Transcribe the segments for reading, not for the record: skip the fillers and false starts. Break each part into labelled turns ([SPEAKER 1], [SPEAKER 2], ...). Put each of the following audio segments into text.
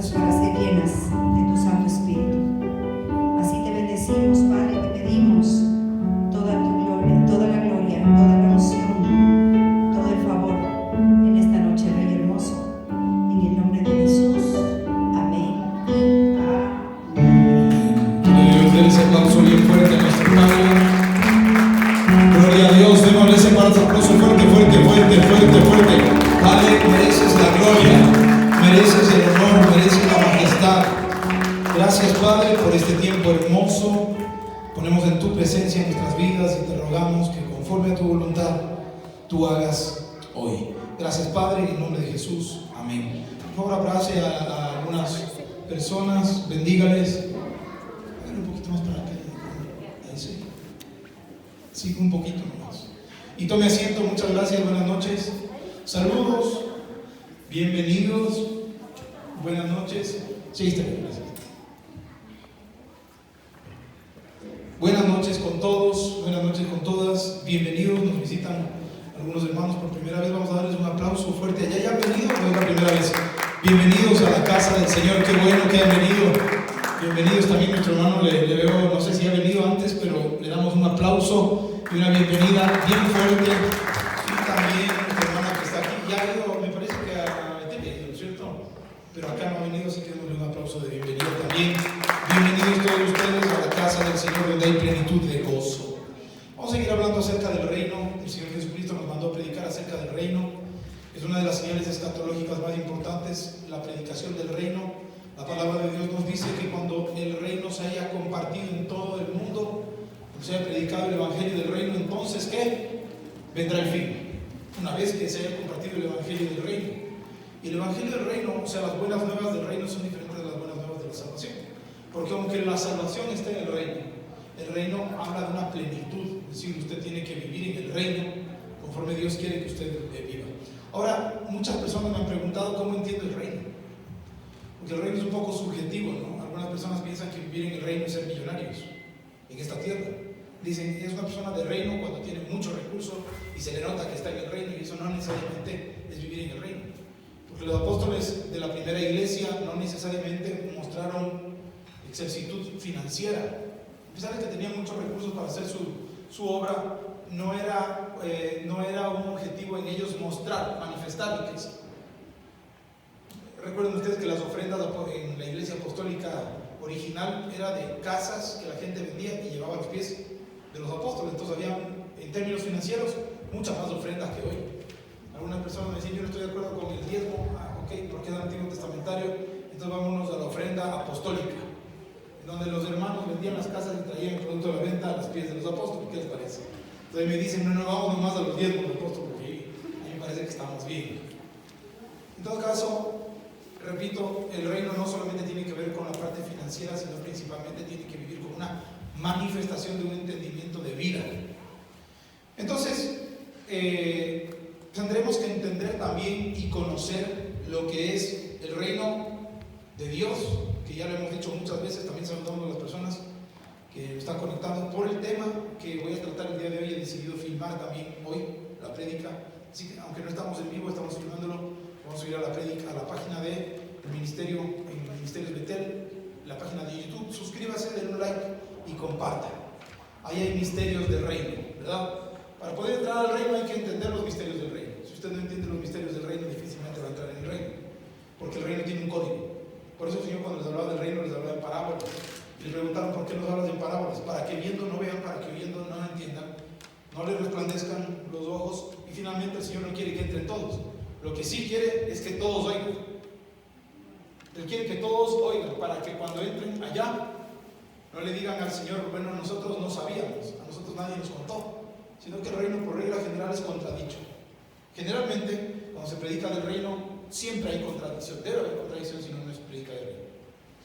[SPEAKER 1] estas horas que llenas de tu Santo Espíritu. Así te bendecimos, Padre, te pedimos toda tu gloria, toda la gloria, toda la unción, todo el favor en esta noche, Rey hermoso, en el nombre de Jesús. Amén.
[SPEAKER 2] Amén. Denle ese aplauso bien fuerte a nuestro Padre. Gloria a Dios, démosle ese aplauso fuerte, fuerte, fuerte, fuerte, fuerte. Padre, mereces la gloria, mereces el honor, mereces la majestad. Gracias, Padre, por este tiempo hermoso. Ponemos en tu presencia nuestras vidas y te rogamos que conforme a tu voluntad tú hagas hoy. Gracias, Padre, en el nombre de Jesús. Amén. Por favor, abrace a algunas personas, bendígales. A ver, un poquito más para acá. Ahí sí. Sí, un poquito nomás. Y tome asiento, muchas gracias, buenas noches. Saludos, bienvenidos, buenas noches. Sí, está bien, gracias. Buenas noches con todos, buenas noches con todas, bienvenidos, nos visitan algunos hermanos por primera vez, vamos a darles un aplauso fuerte. ¿Ya han venido o es la primera vez? Bienvenidos a la casa del Señor, qué bueno que han venido. Bienvenidos también, nuestro hermano le veo, no sé si ha venido antes, pero le damos un aplauso y una bienvenida bien fuerte. Y también nuestra hermana que está aquí, ya ha ido, me parece que a Betel, ¿no es cierto? Pero acá no ha venido, así que démosle un aplauso de bienvenida también. Bienvenidos todos ustedes a la casa del Señor, donde hay plenitud de gozo. Vamos a seguir hablando acerca del reino. El Señor Jesucristo nos mandó a predicar acerca del reino. Es una de las señales escatológicas más importantes, la predicación del reino. La palabra de Dios nos dice que cuando el reino se haya compartido en todo el mundo, se haya predicado el evangelio del reino, entonces ¿qué? Vendrá el fin. Una vez que se haya compartido el evangelio del reino. Y el evangelio del reino, o sea, las buenas nuevas del reino son diferentes de las buenas nuevas de la salvación. Porque aunque la salvación está en el reino habla de una plenitud, es decir, usted tiene que vivir en el reino conforme Dios quiere que usted viva. Ahora, muchas personas me han preguntado cómo entiendo el reino, porque el reino es un poco subjetivo, ¿no? Algunas personas piensan que vivir en el reino es ser millonarios en esta tierra. Dicen, es una persona de reino cuando tiene muchos recursos y se le nota que está en el reino, y eso no necesariamente es vivir en el reino, porque los apóstoles de la primera iglesia no necesariamente mostraron excelsitud financiera. A pesar de que tenían muchos recursos para hacer su obra, no era un objetivo en ellos mostrar, manifestar riqueza. Recuerden ustedes que las ofrendas en la iglesia apostólica original era de casas que la gente vendía y llevaba a los pies de los apóstoles. Entonces había, en términos financieros, muchas más ofrendas que hoy. Algunas personas me decían, yo no estoy de acuerdo con el diezmo. Ok, porque es el Antiguo Testamentario, entonces vámonos a la ofrenda apostólica, donde los hermanos vendían las casas y traían el producto de la venta a los pies de los apóstoles. ¿Qué les parece? Entonces me dicen, no vamos nomás a los diezmos del apóstol, porque a mí me parece que estamos bien. En todo caso, repito, el reino no solamente tiene que ver con la parte financiera, sino principalmente tiene que vivir con una manifestación de un entendimiento de vida. Entonces, tendremos que entender también y conocer lo que es el reino de Dios, que ya lo hemos dicho muchas veces. También saludamos a las personas que están conectando por el tema que voy a tratar el día de hoy. He decidido filmar también hoy la prédica, así que aunque no estamos en vivo, estamos filmándolo. Vamos a subir a la prédica a la página del ministerio, en Ministerios Betel, la página de YouTube. Suscríbase, denle un like y comparta. Ahí hay misterios del reino, ¿verdad? Para poder entrar al reino hay que entender los misterios del reino. Si usted no entiende los misterios del reino, difícilmente va a entrar en el reino, porque el reino tiene un código. Por eso el Señor, cuando les hablaba del reino, les hablaba en parábolas. Y les preguntaron, ¿por qué nos hablas en parábolas? Para que viendo no vean, para que oyendo no entiendan, no les resplandezcan los ojos. Y finalmente el Señor no quiere que entren todos. Lo que sí quiere es que todos oigan. Él quiere que todos oigan, para que cuando entren allá no le digan al Señor, bueno, nosotros no sabíamos, a nosotros nadie nos contó, sino que el reino por regla general es contradicho. Generalmente, cuando se predica del reino, siempre hay contradicción. Debe haber contradicción si no se predica del reino.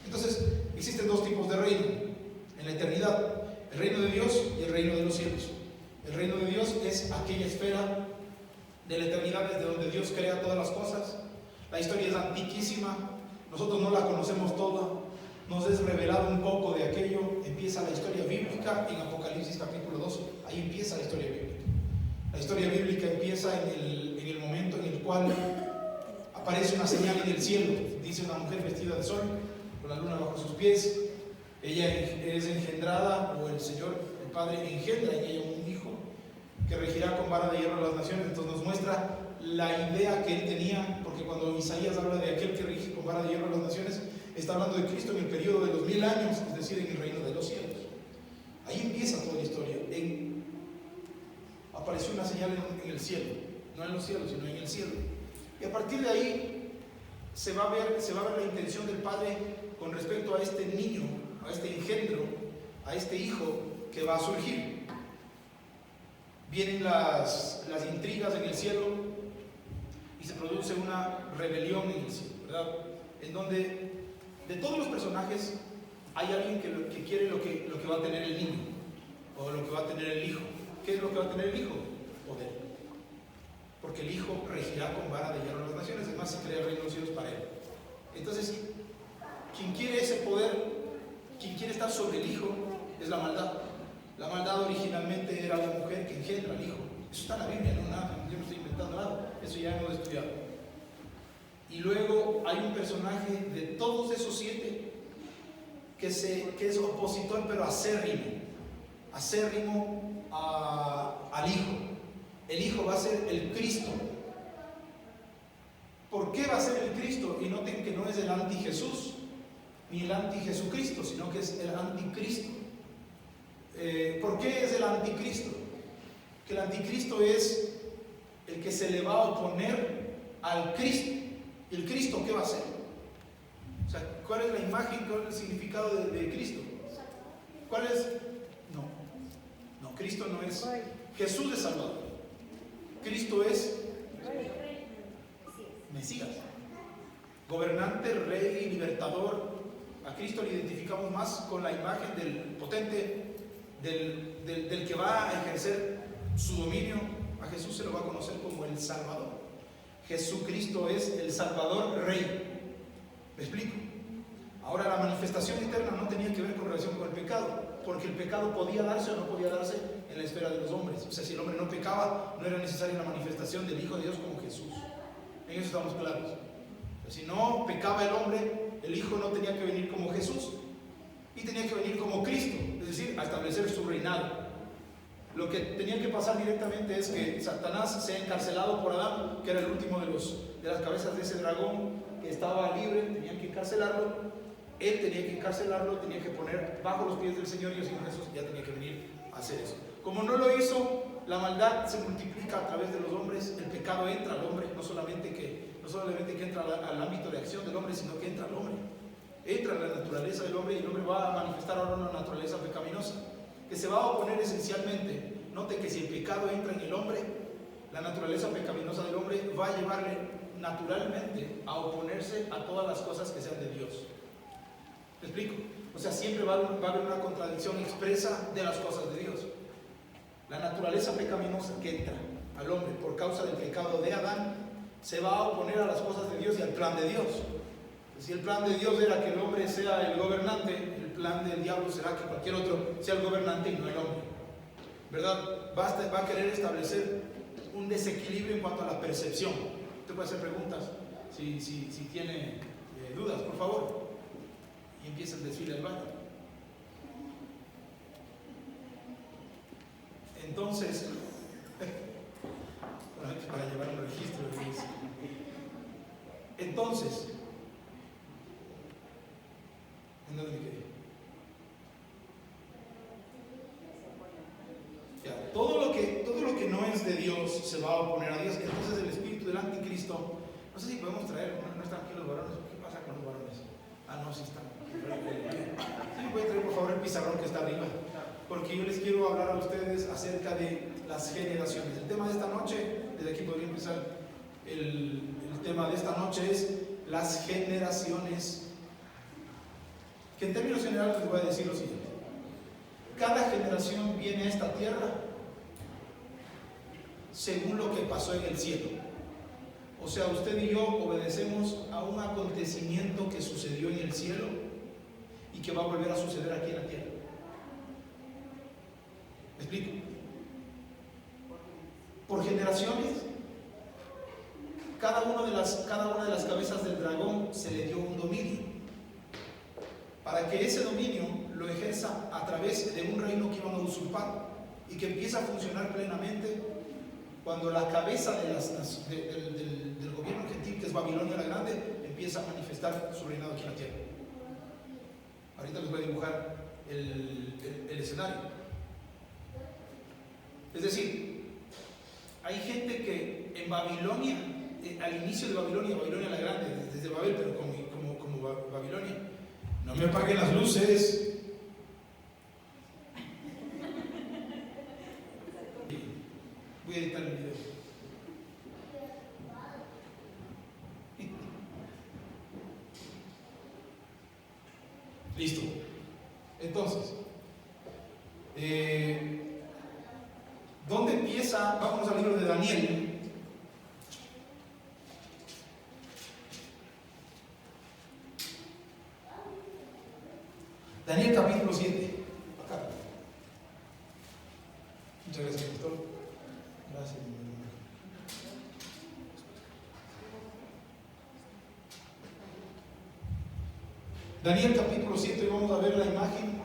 [SPEAKER 2] Entonces, existen dos tipos de reino en la eternidad: el reino de Dios y el reino de los cielos. El reino de Dios es aquella esfera de la eternidad desde donde Dios crea todas las cosas. La historia es antiquísima, nosotros no la conocemos toda, nos es revelado un poco de aquello. Empieza la historia bíblica en Apocalipsis capítulo 2, ahí empieza la historia bíblica. La historia bíblica empieza en el momento en el cual aparece una señal en el cielo, dice una mujer vestida de sol, con la luna bajo sus pies. Ella es engendrada, o el Señor, el Padre, engendra en ella un hijo que regirá con vara de hierro a las naciones. Entonces nos muestra la idea que él tenía, porque cuando Isaías habla de aquel que rige con vara de hierro a las naciones, está hablando de Cristo en el periodo de los 1000 años, es decir, en el reino de los cielos. Ahí empieza toda la historia. Apareció una señal en el cielo, no en los cielos, sino en el cielo. Y a partir de ahí se va a ver la intención del Padre con respecto a este niño, a este engendro, a este hijo que va a surgir. Vienen las intrigas en el cielo y se produce una rebelión en el cielo, ¿verdad? En donde de todos los personajes hay alguien que quiere lo que va a tener el niño, o lo que va a tener el hijo. ¿Qué es lo que va a tener el hijo? Poder. Porque el hijo regirá con vara de hierro a las naciones, además se crea el reino de los cielos para él. Entonces, quien quiere ese poder, quien quiere estar sobre el hijo, es la maldad. La maldad originalmente era la mujer que engendra al hijo. Eso está en la Biblia, no nada, yo no estoy inventando nada, eso ya hemos estudiado. Y luego hay un personaje de todos esos 7 que es opositor, pero acérrimo al hijo. El hijo va a ser el Cristo. ¿Por qué va a ser el Cristo? Y noten que no es el anti-Jesús ni el anti-Jesucristo, sino que es el anticristo. ¿Por qué es el anticristo? Que el anticristo es el que se le va a oponer al Cristo. ¿Y el Cristo qué va a hacer? O sea, ¿cuál es la imagen, cuál es el significado de Cristo? ¿Cuál es? No, Cristo no es. Jesús es Salvador. Cristo es Mesías, gobernante, rey, libertador. A Cristo le identificamos más con la imagen del potente, del que va a ejercer su dominio. A Jesús se lo va a conocer como el Salvador. Jesucristo es el Salvador Rey. ¿Me explico? Ahora, la manifestación eterna no tenía que ver con relación con el pecado, porque el pecado podía darse o no podía darse en la esfera de los hombres. O sea, si el hombre no pecaba, no era necesaria la manifestación del Hijo de Dios como Jesús. En eso estamos claros. Si no pecaba el hombre, el Hijo no tenía que venir como Jesús, y tenía que venir como Cristo, es decir, a establecer su reinado. Lo que tenía que pasar directamente es que Satanás sea encarcelado por Adán, que era el último de las cabezas de ese dragón, que estaba libre, tenían que encarcelarlo. Él tenía que encarcelarlo, tenía que poner bajo los pies del Señor, y el Señor Jesús ya tenía que venir a hacer eso. Como no lo hizo, la maldad se multiplica a través de los hombres. El pecado entra al hombre, no solamente que entra al ámbito de acción del hombre, sino que entra al hombre, entra en la naturaleza del hombre, y el hombre va a manifestar ahora una naturaleza pecaminosa que se va a oponer esencialmente. Note que si el pecado entra en el hombre, la naturaleza pecaminosa del hombre va a llevarle naturalmente a oponerse a todas las cosas que sean de Dios. ¿Me explico? O sea, siempre va a haber una contradicción expresa de las cosas de Dios. La naturaleza pecaminosa que entra al hombre por causa del pecado de Adán se va a oponer a las cosas de Dios y al plan de Dios. Si el plan de Dios era que el hombre sea el gobernante, el plan del diablo será que cualquier otro sea el gobernante y no el hombre, ¿verdad? Va a querer establecer un desequilibrio en cuanto a la percepción. Usted puede hacer preguntas si tiene dudas, por favor. Y empieza el desfile del baño. Entonces, para llevar un registro de eso. Entonces, ¿en dónde me quedé? Ya, todo lo que no es de Dios se va a oponer a Dios. Entonces el espíritu del anticristo, no sé si podemos traer, no están aquí los varones. ¿Qué pasa con los varones? No, sí están. Sí, pueden traer por favor el pizarrón que está arriba, porque yo les quiero hablar a ustedes acerca de las generaciones. El tema de esta noche, desde aquí podría empezar el tema de esta noche, es las generaciones, que en términos generales les voy a decir lo siguiente: cada generación viene a esta tierra según lo que pasó en el cielo. O sea, usted y yo obedecemos a un acontecimiento que sucedió en el cielo y que va a volver a suceder aquí en la tierra. ¿Me explico? Por generaciones cada una de las cabezas del dragón se le dio un dominio, para que ese dominio lo ejerza a través de un reino que iban a usurpar y que empieza a funcionar plenamente cuando la cabeza del gobierno gentil, que es Babilonia la Grande, empieza a manifestar su reinado aquí en la tierra. Ahorita les voy a dibujar el escenario. Es decir, hay gente que en Babilonia, al inicio de Babilonia la Grande, desde Babel, pero como Babilonia, no me apaguen las luces. Voy a editar el video. Listo. Entonces, ¿dónde empieza? Vamos al libro de Daniel. Daniel capítulo 7. Acá. Muchas gracias, pastor. Gracias, mi hermano. Daniel capítulo 7, hoy vamos a ver la imagen.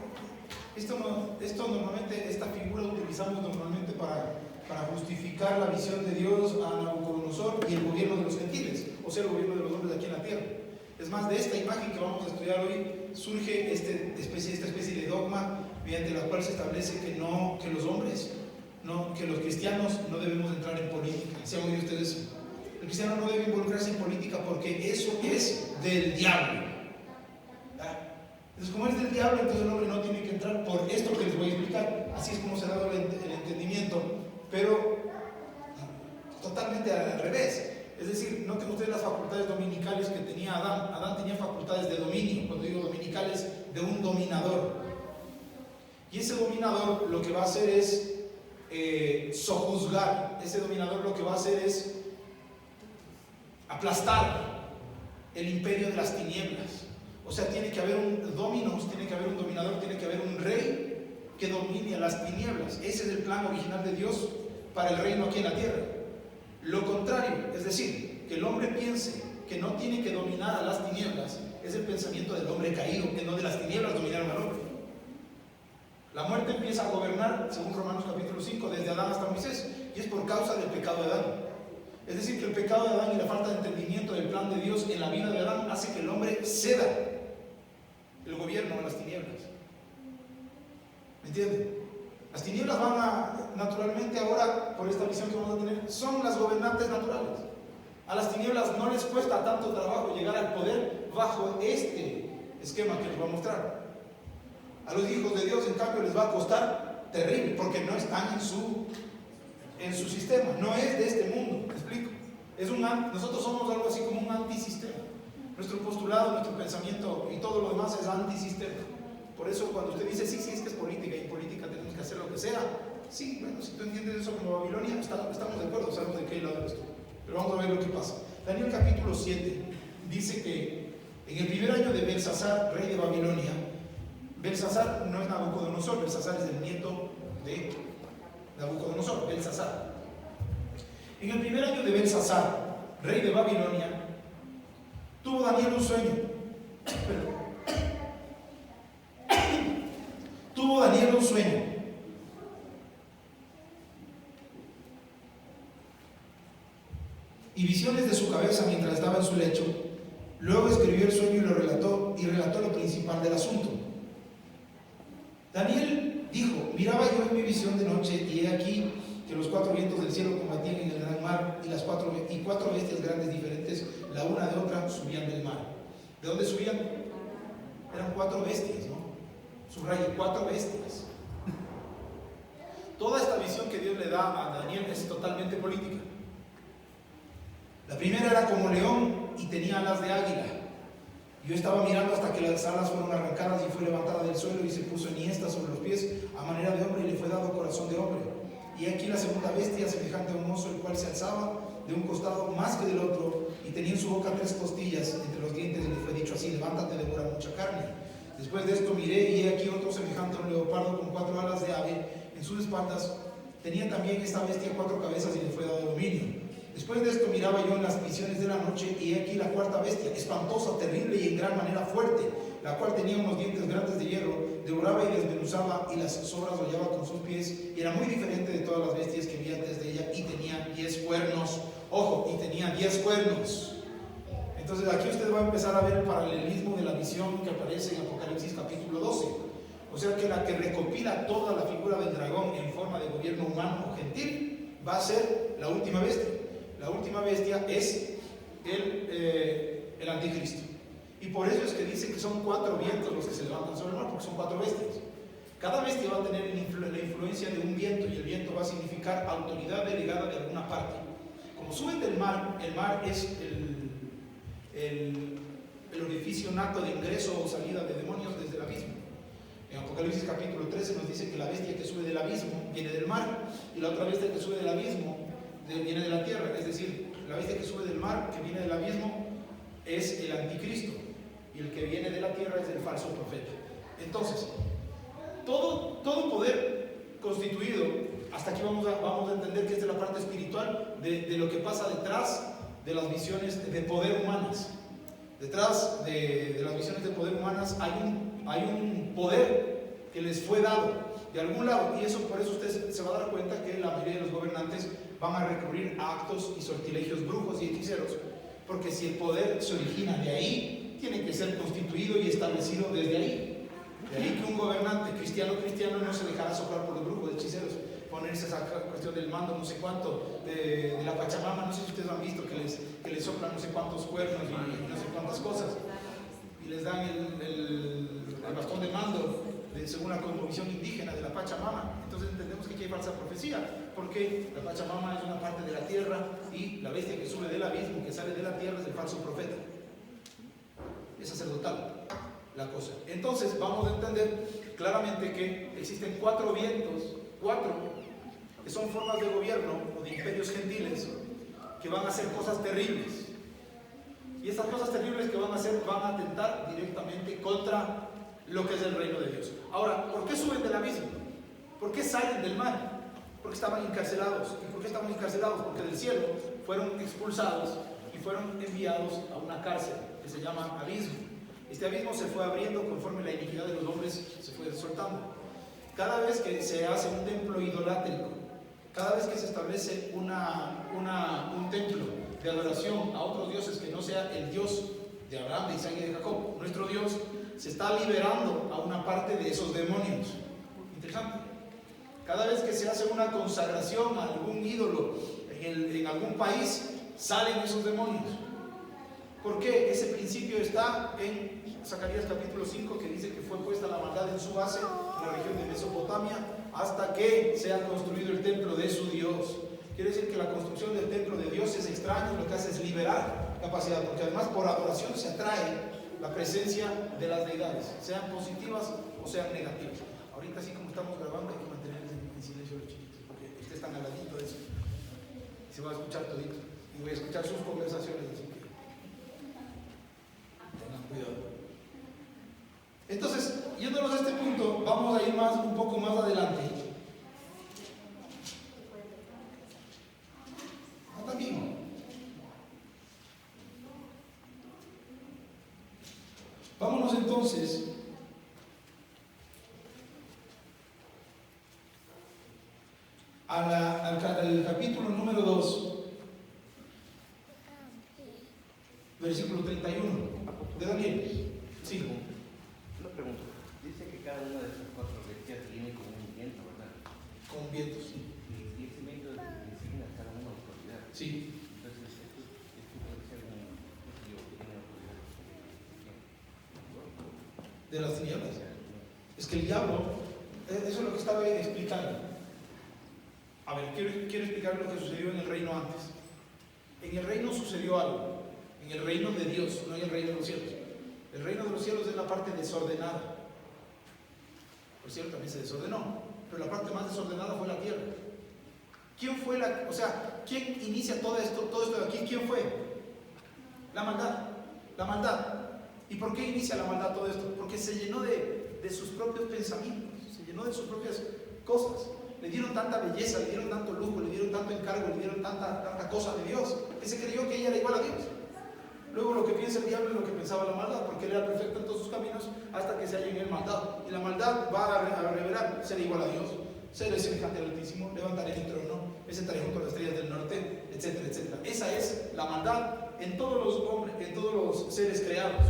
[SPEAKER 2] Esto normalmente, esta figura la utilizamos normalmente para justificar la visión de Dios a Nabucodonosor y el gobierno de los gentiles, o sea, el gobierno de los hombres aquí en la tierra. Es más, de esta imagen que vamos a estudiar hoy surge esta especie de dogma mediante la cual se establece que los hombres, que los cristianos no debemos entrar en política. ¿Se han oído ustedes eso? El cristiano no debe involucrarse en política porque eso es del diablo. Entonces, como es del diablo, entonces el hombre no tiene que entrar por esto que les voy a explicar. Así es como se ha dado el entendimiento, pero totalmente al revés. Es decir, noten ustedes las facultades dominicales que tenía Adán. Adán tenía facultades de dominio, cuando digo dominicales, de un dominador. Y ese dominador lo que va a hacer es sojuzgar. Ese dominador lo que va a hacer es aplastar el imperio de las tinieblas. O sea, tiene que haber un dominos, tiene que haber un dominador, tiene que haber un rey que domine a las tinieblas. Ese es el plan original de Dios para el reino aquí en la tierra. Lo contrario, es decir, que el hombre piense que no tiene que dominar a las tinieblas, es el pensamiento del hombre caído, que no de las tinieblas dominaron al hombre. La muerte empieza a gobernar, según Romanos capítulo 5, desde Adán hasta Moisés, y es por causa del pecado de Adán. Es decir, que el pecado de Adán y la falta de entendimiento del plan de Dios en la vida de Adán hace que el hombre ceda el gobierno a las tinieblas. ¿Me entienden? Las tinieblas naturalmente ahora, por esta visión que vamos a tener, son las gobernantes naturales. A las tinieblas no les cuesta tanto trabajo llegar al poder bajo este esquema que les voy a mostrar. A los hijos de Dios, en cambio, les va a costar terrible, porque no están en su sistema, no es de este mundo. ¿Me explico? Nosotros somos algo así como un antisistema. Nuestro postulado, nuestro pensamiento y todo lo demás es antisistema. Por eso cuando usted dice, sí, es que es política, y en política tenemos que hacer lo que sea, sí, bueno, si tú entiendes eso como Babilonia, estamos de acuerdo, sabemos de qué lado esto. Pero vamos a ver lo que pasa. Daniel capítulo 7 dice que en el primer año de Belsasar, rey de Babilonia, Belsasar no es Nabucodonosor, Belsasar es el nieto de Nabucodonosor, Belsasar. En el primer año de Belsasar, rey de Babilonia, tuvo Daniel un sueño. Tuvo Daniel un sueño. Y visiones de su cabeza mientras estaba en su lecho. Luego escribió el sueño y lo relató, lo principal del asunto. Daniel dijo: miraba yo en mi visión de noche, y he aquí que los cuatro vientos del cielo combatían en el gran mar, y cuatro bestias grandes diferentes, la una de otra, subían del mar. ¿De dónde subían? Eran cuatro bestias, ¿no? Subrayo, cuatro bestias. Toda esta visión que Dios le da a Daniel es totalmente política. La primera era como león y tenía alas de águila. Yo estaba mirando hasta que las alas fueron arrancadas y fue levantada del suelo y se puso enhiesta sobre los pies a manera de hombre, y le fue dado corazón de hombre. Y aquí la segunda bestia, semejante a un oso, el cual se alzaba de un costado más que del otro, y tenía en su boca 3 costillas entre los dientes, y le fue dicho así: levántate, devora mucha carne. Después de esto miré, y he aquí otro semejante a un leopardo con 4 alas de ave en sus espaldas. Tenía también esta bestia 4 cabezas, y le fue dado dominio. Después de esto miraba yo en las visiones de la noche, y he aquí la cuarta bestia, espantosa, terrible y en gran manera fuerte, la cual tenía unos dientes grandes de hierro, devoraba y desmenuzaba, y las sobras hollaba con sus pies, y era muy diferente de todas las bestias que vi antes de ella, y tenía 10 cuernos. Ojo, y tenía 10 cuernos. Entonces aquí usted va a empezar a ver el paralelismo de la visión que aparece en Apocalipsis capítulo 12. O sea que la que recopila toda la figura del dragón en forma de gobierno humano o gentil va a ser la última bestia. La última bestia es el anticristo. Y por eso es que dice que son 4 vientos los que se levantan sobre el mar, porque son 4 bestias. Cada bestia va a tener la influencia de un viento, y el viento va a significar autoridad delegada de alguna parte. Como suben del mar, el mar es el orificio nato de ingreso o salida de demonios desde el abismo. En Apocalipsis capítulo 13 nos dice que la bestia que sube del abismo viene del mar, y la otra bestia que sube del abismo viene de la tierra. Es decir, la bestia que sube del mar, que viene del abismo, es el anticristo, y el que viene de la tierra es el falso profeta. Entonces, todo poder constituido, hasta aquí vamos a entender que esta es la parte espiritual de lo que pasa detrás de las visiones de poder humanas. Detrás de las visiones de poder humanas hay un poder que les fue dado de algún lado, y por eso usted se va a dar cuenta que la mayoría de los gobernantes van a recurrir a actos y sortilegios brujos y hechiceros, porque si el poder se origina de ahí, tiene que ser constituido y establecido desde ahí. De ahí que un gobernante cristiano no se dejará soplar por los brujos, hechiceros, ponerse esa cuestión del mando no sé cuánto, de la Pachamama. No sé si ustedes han visto que les soplan no sé cuántos cuernos y no sé cuántas cosas, y les dan el bastón de mando según la cosmovisión indígena de la Pachamama. Entonces entendemos que aquí hay falsa profecía, porque la Pachamama es una parte de la tierra, y la bestia que sube del abismo, que sale de la tierra, es el falso profeta. Es sacerdotal la cosa. Entonces vamos a entender claramente que existen 4 vientos, 4 que son formas de gobierno o de imperios gentiles que van a hacer cosas terribles. Y estas cosas terribles que van a hacer van a atentar directamente contra lo que es el reino de Dios. Ahora, ¿por qué suben del abismo? ¿Por qué salen del mar? Porque estaban encarcelados. ¿Y por qué estaban encarcelados? Porque del cielo fueron expulsados y fueron enviados a una cárcel que se llama abismo. Este abismo se fue abriendo conforme la iniquidad de los hombres se fue soltando. Cada vez que se hace un templo idolátrico, cada vez que se establece un templo de adoración a otros dioses que no sea el Dios de Abraham, de Isaac y de Jacob, nuestro Dios, se está liberando a una parte de esos demonios. Interesante. Cada vez que se hace una consagración a algún ídolo en algún país, salen esos demonios. ¿Por qué? Ese principio está en Zacarías capítulo 5, que dice que fue puesta la maldad en su base en la región de Mesopotamia hasta que sea construido el templo de su Dios. Quiere decir que la construcción del templo de Dios es extraño, lo que hace es liberar capacidad, porque además por adoración se atrae la presencia de las deidades, sean positivas o sean negativas. Ahorita así como estamos grabando hay que mantenerles en silencio los chiquitos, porque ustedes están al ladito de eso, y se va a escuchar todito, y voy a escuchar sus conversaciones, así que tengan cuidado. Entonces, yéndonos a este punto, vamos a ir un poco más adelante. No, también. Vámonos entonces al capítulo número 2, versículo 31 de Daniel. Sí.
[SPEAKER 3] Una pregunta. Dice que cada una de estas 4 bestias viene con un viento, ¿verdad?
[SPEAKER 2] Con viento, sí.
[SPEAKER 3] Y ese viento designa cada una autoridad.
[SPEAKER 2] Sí.
[SPEAKER 3] Entonces, esto puede ser un tío que tiene autoridad
[SPEAKER 2] De las tinieblas. Es que el diablo, eso es lo que estaba explicando. A ver, quiero explicar lo que sucedió en el reino antes. En el reino sucedió algo. En el reino de Dios, no en el reino de los cielos. El reino de los cielos es la parte desordenada. El cielo también se desordenó, pero la parte más desordenada fue la tierra. ¿Quién fue quién inicia todo esto de aquí? ¿Quién fue? La maldad. La maldad. ¿Y por qué inicia la maldad todo esto? Porque se llenó de sus propios pensamientos, se llenó de sus propias cosas. le dieron tanta belleza, le dieron tanto lujo, le dieron tanto encargo, le dieron tanta cosa de Dios, que se creyó que ella era igual a Dios. Luego lo que piensa el diablo es lo que pensaba la maldad, porque él era perfecto en todos sus caminos hasta que se halla en él maldad. Y la maldad va a revelar ser igual a Dios, ser semejante al Altísimo, levantaré mi trono, me sentaré junto a las estrellas del norte, etcétera, etcétera. Esa es la maldad en todos los hombres, en todos los seres creados.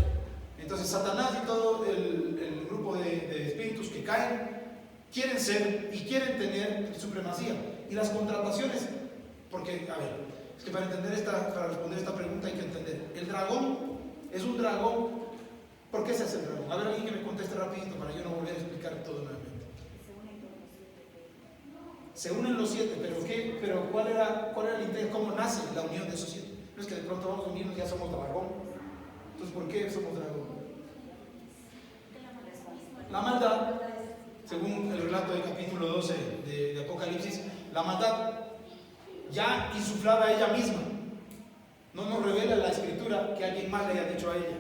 [SPEAKER 2] Entonces Satanás y todo el grupo de espíritus que caen quieren ser y quieren tener supremacía. Y las contrataciones, porque, a ver, es que para responder esta pregunta hay que entender. El dragón es un dragón. ¿Por qué se hace el dragón? A ver, alguien que me conteste rapidito para yo no volver a explicar todo nuevamente. Se unen los 7, pero ¿cuál era el interés? ¿Cómo nace la unión de esos 7? No es que de pronto vamos a unirnos y ya somos dragón. Entonces, ¿por qué somos dragón? La maldad, según el relato del capítulo 12 de Apocalipsis, la maldad ya insuflada a ella misma. No nos revela la escritura que alguien más le haya dicho a ella.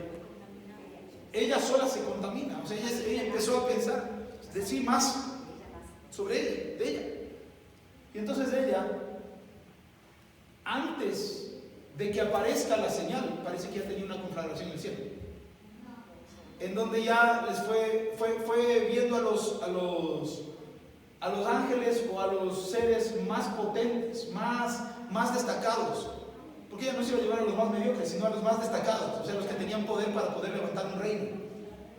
[SPEAKER 2] Ella sola se contamina. O sea, ella empezó a pensar, decir más sobre ella, de ella. Y entonces ella, antes de que aparezca la señal, parece que ya tenía una conflagración en el cielo, en donde ya les fue viendo a los ángeles o a los seres más potentes, más destacados, porque ella no se iba a llevar a los más mediocres, sino a los más destacados, o sea, los que tenían poder para poder levantar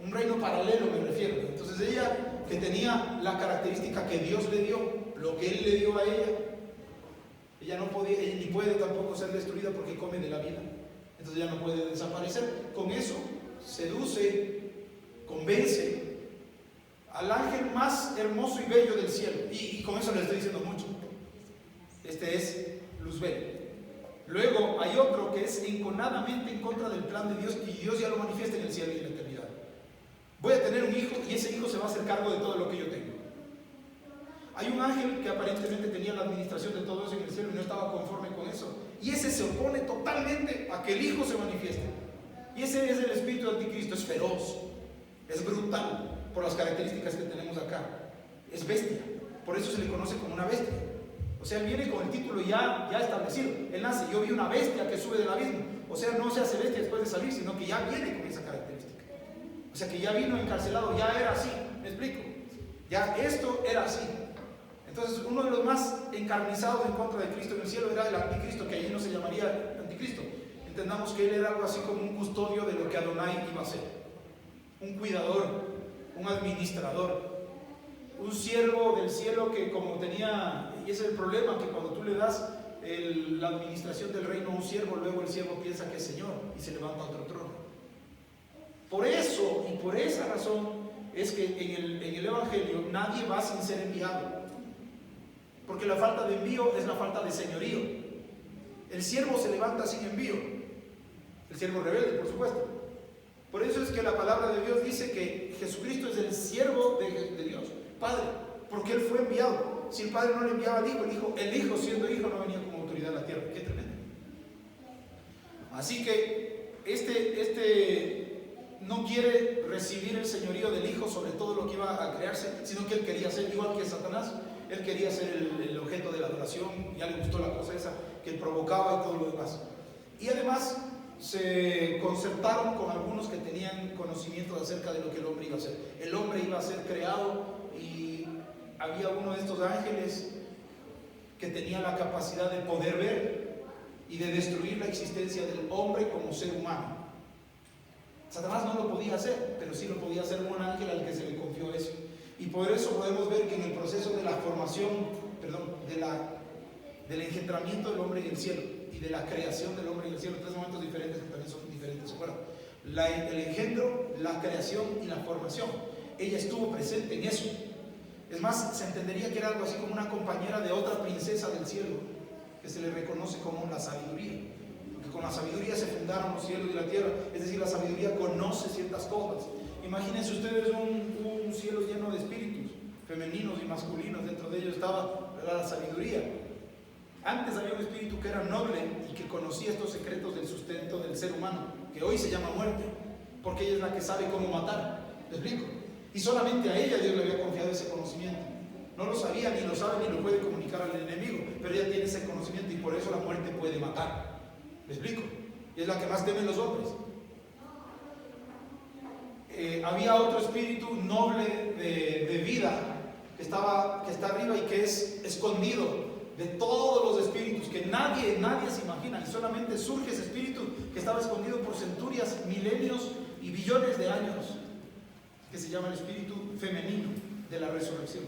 [SPEAKER 2] un reino paralelo me refiero. Entonces ella, que tenía la característica que Dios le dio, lo que Él le dio a ella no podía, ella ni puede tampoco ser destruida porque come de la vida, entonces ella no puede desaparecer. Con eso seduce, convence al ángel más hermoso y bello del cielo, y con eso le estoy diciendo mucho. Este es Luzbel. Luego hay otro que es enconadamente en contra del plan de Dios, y Dios ya lo manifiesta en el cielo y en la eternidad. Voy a tener un hijo y ese hijo se va a hacer cargo de todo lo que yo tengo. Hay un ángel que aparentemente tenía la administración de todo eso en el cielo y no estaba conforme con eso, y ese se opone totalmente a que el hijo se manifieste. Y ese es el espíritu del anticristo. Es feroz, es brutal por las características que tenemos acá, es bestia, por eso se le conoce como una bestia. O sea, él viene con el título ya establecido. Él nace, yo vi una bestia que sube del abismo. O sea, no se hace bestia después de salir, sino que ya viene con esa característica. O sea, que ya vino encarcelado, ya era así. ¿Me explico? Ya esto era así. Entonces, uno de los más encarnizados en contra de Cristo en el cielo era el anticristo, que allí no se llamaría anticristo. Entendamos que él era algo así como un custodio de lo que Adonai iba a ser. Un cuidador, un administrador, un siervo del cielo que como tenía, y ese es el problema, que cuando tú le das la administración del reino a un siervo, luego el siervo piensa que es Señor y se levanta a otro trono. Por eso y por esa razón es que en el Evangelio nadie va sin ser enviado, porque la falta de envío es la falta de señorío. El siervo se levanta sin envío, el siervo rebelde, por supuesto. Por eso es que la palabra de Dios dice que Jesucristo es el siervo de Dios Padre, porque Él fue enviado. Si el Padre no le enviaba al Hijo, el Hijo siendo Hijo no venía como autoridad a la tierra. Qué tremendo. Así que este no quiere recibir el señorío del Hijo sobre todo lo que iba a crearse, sino que él quería ser igual que Satanás. Él quería ser el objeto de la adoración, ya le gustó la cosa esa que él provocaba y todo lo demás. Y además se concertaron con algunos que tenían conocimientos acerca de lo que el hombre iba a hacer. El hombre iba a ser creado y había uno de estos ángeles que tenía la capacidad de poder ver y de destruir la existencia del hombre como ser humano. Satanás no lo podía hacer, pero sí lo podía hacer un ángel al que se le confió eso. Y por eso podemos ver que en el proceso de la formación, del engendramiento del hombre en el cielo y de la creación del hombre en el cielo, tres momentos diferentes que también son diferentes. Bueno, el engendro, la creación y la formación, ella estuvo presente en eso. Es más, se entendería que era algo así como una compañera de otra princesa del cielo, que se le reconoce como la sabiduría, porque con la sabiduría se fundaron los cielos y la tierra. Es decir, la sabiduría conoce ciertas cosas. Imagínense ustedes un cielo lleno de espíritus femeninos y masculinos, dentro de ellos estaba la sabiduría. Antes había un espíritu que era noble y que conocía estos secretos del sustento del ser humano, que hoy se llama muerte, porque ella es la que sabe cómo matar. ¿Me explico? Y solamente a ella Dios le había confiado ese conocimiento. No lo sabía, ni lo sabe, ni lo puede comunicar al enemigo, pero ella tiene ese conocimiento y por eso la muerte puede matar. ¿Me explico? Y es la que más temen los hombres. Había otro espíritu noble de vida que está arriba y que es escondido de todos los espíritus, que nadie se imagina, y solamente surge ese espíritu que estaba escondido por centurias, milenios y billones de años, que se llama el espíritu femenino de la resurrección.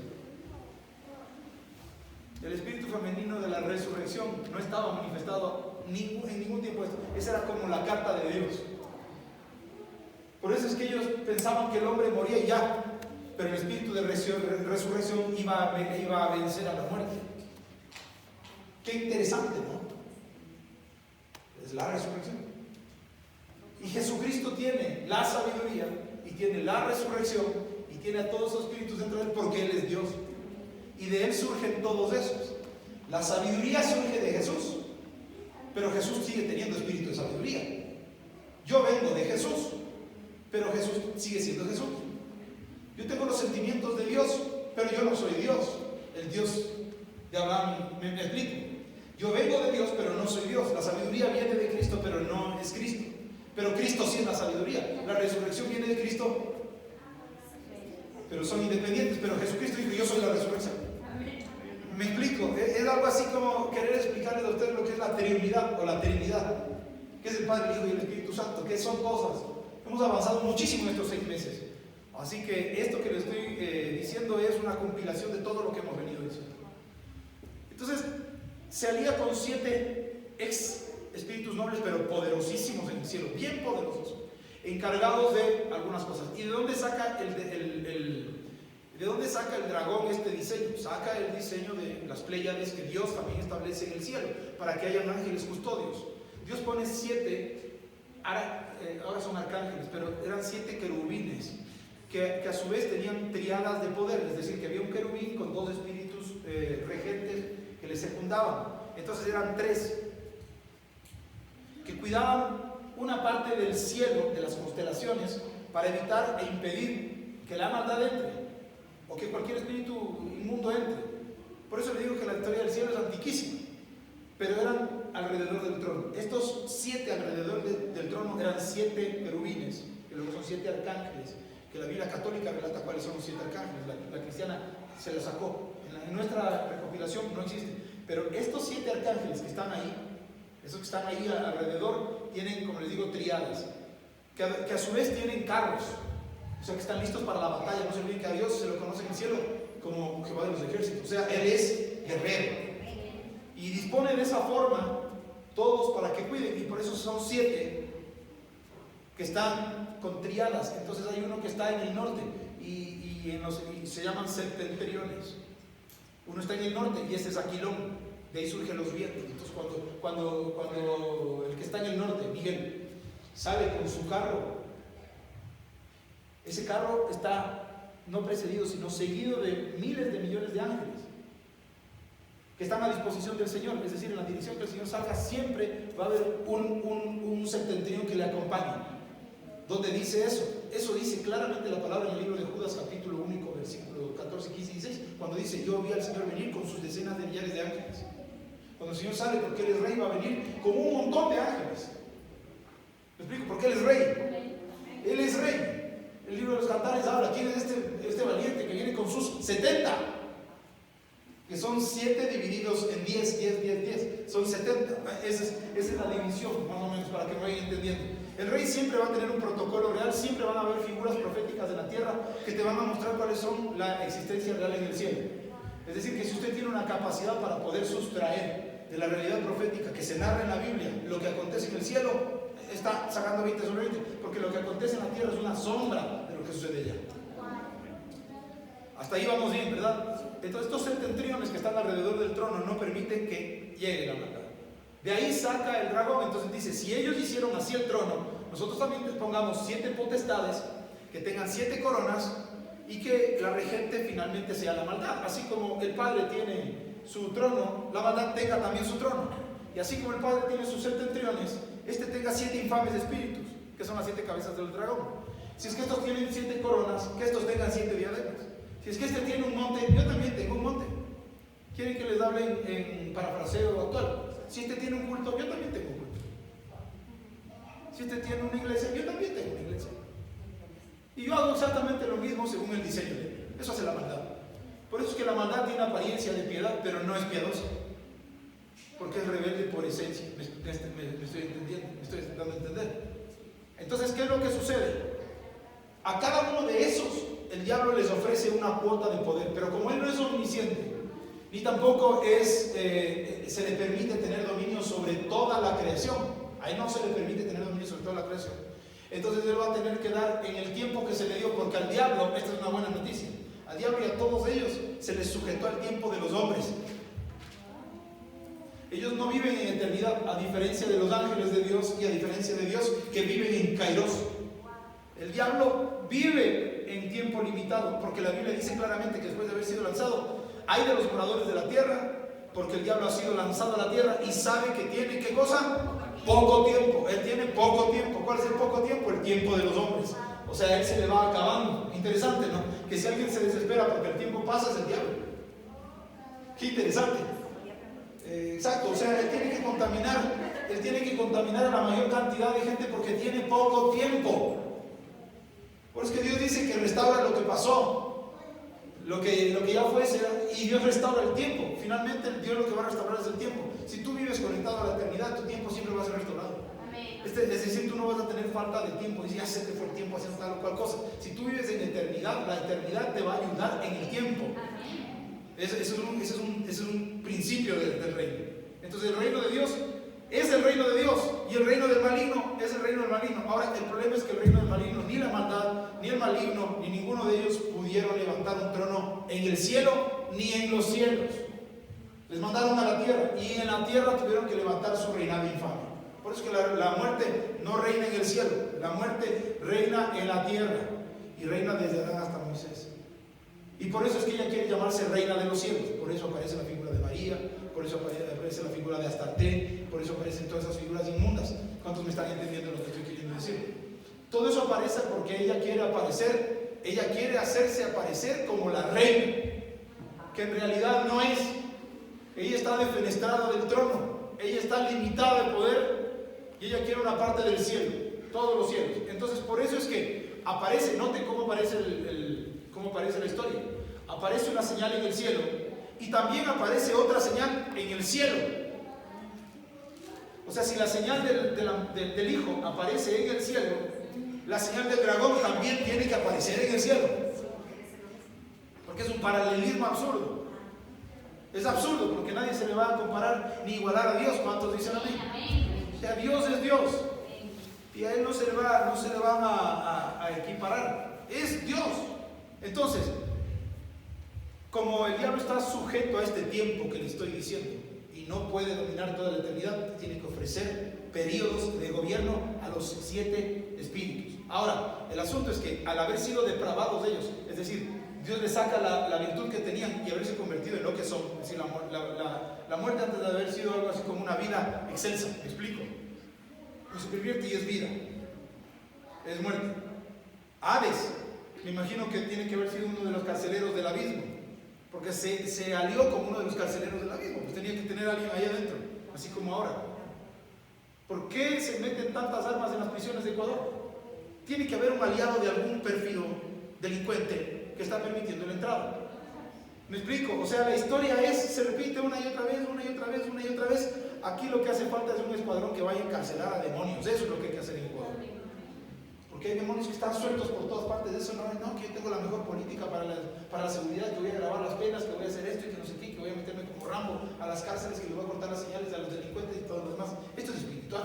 [SPEAKER 2] El espíritu femenino de la resurrección no estaba manifestado en ningún tiempo. Esa era como la carta de Dios. Por eso es que ellos pensaban que el hombre moría y ya, pero el espíritu de resurrección iba a vencer a la muerte. Qué interesante, ¿no? Es la resurrección. Y Jesucristo tiene la sabiduría y tiene la resurrección y tiene a todos los espíritus dentro de él porque Él es Dios. Y de Él surgen todos esos. La sabiduría surge de Jesús, pero Jesús sigue teniendo espíritu de sabiduría. Yo vengo de Jesús, pero Jesús sigue siendo Jesús. Yo tengo los sentimientos de Dios, pero yo no soy Dios. El Dios de Abraham, me explico. Yo vengo de Dios, pero no soy Dios. La sabiduría viene de Cristo, pero no es Cristo. Pero Cristo sí es la sabiduría. La resurrección viene de Cristo, pero son independientes. Pero Jesucristo dijo, yo soy la resurrección. Me explico. Es algo así como querer explicarles a ustedes lo que es la Trinidad o la Trinidad. ¿Qué es el Padre, el Hijo y el Espíritu Santo? ¿Qué son cosas? Hemos avanzado muchísimo en estos 6 meses. Así que esto que les estoy diciendo es una compilación de todo lo que hemos venido diciendo. Entonces, se alía con 7 espíritus nobles, pero poderosísimos en el cielo, bien poderosos, encargados de algunas cosas. ¿Y de dónde saca ¿de dónde saca el dragón este diseño? Saca el diseño de las Pléyades que Dios también establece en el cielo, para que hayan ángeles custodios. Dios pone 7, ahora son arcángeles, pero eran 7 querubines, que a su vez tenían triadas de poder, es decir, que había un querubín con 2 espíritus regentes que le secundaban. Entonces eran 3 que cuidaban una parte del cielo, de las constelaciones, para evitar e impedir que la maldad entre o que cualquier espíritu inmundo entre. Por eso le digo que la historia del cielo es antiquísima, pero eran alrededor del trono. Estos 7 alrededor del trono eran 7 querubines, que luego son 7 arcángeles, que la Biblia católica relata cuáles son los 7 arcángeles. La cristiana se la sacó. En nuestra recopilación no existe. Pero estos 7 arcángeles que están ahí, esos que están ahí alrededor, tienen, como les digo, triadas, que a su vez tienen carros, o sea que están listos para la batalla. No se olviden que a Dios se lo conoce en el cielo como Jehová de los ejércitos, o sea, Él es guerrero y dispone de esa forma todos para que cuiden, y por eso son 7 que están con triadas. Entonces hay uno que está en el norte y se llaman septentriones. Uno está en el norte y este es Aquilón, de ahí surgen los vientos. Entonces cuando el que está en el norte, Miguel, sale con su carro, ese carro está no precedido, sino seguido de miles de millones de ángeles que están a disposición del Señor. Es decir, en la dirección que el Señor salga siempre va a haber un septentrión que le acompañe. ¿Dónde dice eso? Eso dice claramente la palabra en el libro de Judas, capítulo 1, versículo 14, 15 y 16, cuando dice: yo vi al Señor venir con sus decenas de millares de ángeles. Cuando el Señor sale, porque Él es rey, va a venir con un montón de ángeles. ¿Me explico? Porque Él es rey. Él es rey. El libro de los Cantares habla: ¿quién es este valiente que viene con sus 70? Que son 7 divididos en 10, 10, 10, 10. Son 70. Esa es la división, más o menos, para que me vayan entendiendo. El rey siempre va a tener un protocolo real, siempre van a haber figuras proféticas de la tierra que te van a mostrar cuáles son la existencia real en el cielo. Es decir, que si usted tiene una capacidad para poder sustraer de la realidad profética que se narra en la Biblia lo que acontece en el cielo, está sacando 20 sobre 20, porque lo que acontece en la tierra es una sombra de lo que sucede allá. Hasta ahí vamos bien, ¿verdad? Entonces estos septentriones que están alrededor del trono no permiten que llegue la maldad. De ahí saca el dragón. Entonces dice: si ellos hicieron así el trono, nosotros también pongamos 7 potestades que tengan 7 coronas y que la regente finalmente sea la maldad. Así como el Padre tiene su trono, la maldad tenga también su trono. Y así como el Padre tiene sus septentriones, tenga 7 infames espíritus, que son las 7 cabezas del dragón. Si es que estos tienen 7 coronas, que estos tengan 7 diademas. Si Si es que este tiene un monte, yo también tengo un monte. ¿Quieren que les hable en parafraseo actual? Si este tiene un culto, yo también tengo un culto. Si este tiene una iglesia, yo también tengo una iglesia. Y yo hago exactamente lo mismo según el diseño de Dios. Eso hace la maldad. Por eso es que la maldad tiene apariencia de piedad, pero no es piadosa. Porque es rebelde por esencia. Me estoy entendiendo, me estoy dando a entender. Entonces, ¿qué es lo que sucede? A cada uno de esos, el diablo les ofrece una cuota de poder, pero como él no es omnisciente, ni tampoco se le permite tener dominio sobre toda la creación. A él no se le permite tener dominio sobre toda la creación. Entonces él va a tener que dar en el tiempo que se le dio, porque al diablo, esta es una buena noticia, al diablo y a todos ellos se les sujetó al tiempo de los hombres. Ellos no viven en eternidad, a diferencia de los ángeles de Dios y a diferencia de Dios que viven en Kairos. El diablo vive en tiempo limitado, porque la Biblia dice claramente que después de haber sido lanzado, hay de los moradores de la tierra, porque el diablo ha sido lanzado a la tierra y sabe que tiene, ¿qué cosa? Poco tiempo. Él tiene poco tiempo. ¿Cuál es el poco tiempo? El tiempo de los hombres. O sea, a él se le va acabando. Interesante, ¿no? Que si alguien se desespera porque el tiempo pasa, es el diablo. Qué interesante. Exacto, o sea, él tiene que contaminar a la mayor cantidad de gente porque tiene poco tiempo. Por eso es que Dios dice que restaura lo que pasó, lo que ya fue, y Dios restaura el tiempo. Finalmente Dios lo que va a restaurar es el tiempo. Si tú vives conectado a la eternidad, tu tiempo siempre va a ser restaurado. Es decir, tú no vas a tener falta de tiempo. Dice, ya sé que fue el tiempo haciendo tal o cual cosa. Si tú vives en eternidad, la eternidad te va a ayudar en el tiempo. Ese es un principio del reino. Entonces el reino de Dios es el reino de Dios y el reino del maligno es el reino del maligno. Ahora el problema es que el reino del maligno, ni la maldad, ni el maligno, ni ninguno de ellos pudieron levantar un trono en el cielo ni en los cielos. Les mandaron a la tierra y en la tierra tuvieron que levantar su reinado infame. Por eso es que la muerte no reina en el cielo, la muerte reina en la tierra y reina desde Adán hasta Moisés. Y por eso es que ella quiere llamarse reina de los cielos. Por eso aparece la figura de María, por eso aparece la figura de Astarte, por eso aparecen todas esas figuras inmundas. ¿Cuántos me están entendiendo lo que estoy queriendo decir? Todo eso aparece porque ella quiere aparecer, ella quiere hacerse aparecer como la reina, que en realidad no es. Ella está defenestrada del trono, ella está limitada de poder y ella quiere una parte del cielo, todos los cielos. Entonces por eso es que aparece, noten cómo aparece cómo aparece la historia. Aparece una señal en el cielo y también aparece otra señal en el cielo. O sea, si la señal del Hijo aparece en el cielo, la señal del dragón también tiene que aparecer en el cielo. Porque es un paralelismo absurdo. Es absurdo porque nadie se le va a comparar ni igualar a Dios. ¿Cuántos dicen amén? O sea, Dios es Dios y a Él no se le van a equiparar. Es Dios. Entonces, como el diablo está sujeto a este tiempo que le estoy diciendo y no puede dominar toda la eternidad, tiene que ofrecer periodos de gobierno a los 7 espíritus. Ahora, el asunto es que al haber sido depravados ellos, es decir, Dios les saca la virtud que tenían y haberse convertido en lo que son. Es decir, la muerte antes de haber sido algo así como una vida excelsa. ¿Me explico? Pues se convierte y es vida. Es muerte. Hades, me imagino que tiene que haber sido uno de los carceleros del abismo, porque se alió con uno de los carceleros del abismo. Pues tenía que tener a alguien ahí adentro, así como ahora. ¿Por qué se meten tantas armas en las prisiones de Ecuador? Tiene que haber un aliado de algún pérfido delincuente que está permitiendo la entrada. ¿Me explico? O sea, la historia se repite una y otra vez, una y otra vez, una y otra vez. Aquí lo que hace falta es un escuadrón que vaya a encarcelar a demonios. Eso es lo que hay que hacer en Ecuador. Porque hay demonios que están sueltos por todas partes. Eso no, que yo tengo la mejor política para la seguridad, que voy a grabar las penas, que voy a hacer esto y que no sé qué, que voy a meterme como Rambo a las cárceles, que le voy a cortar las señales a los delincuentes y todo lo demás. Esto es espiritual.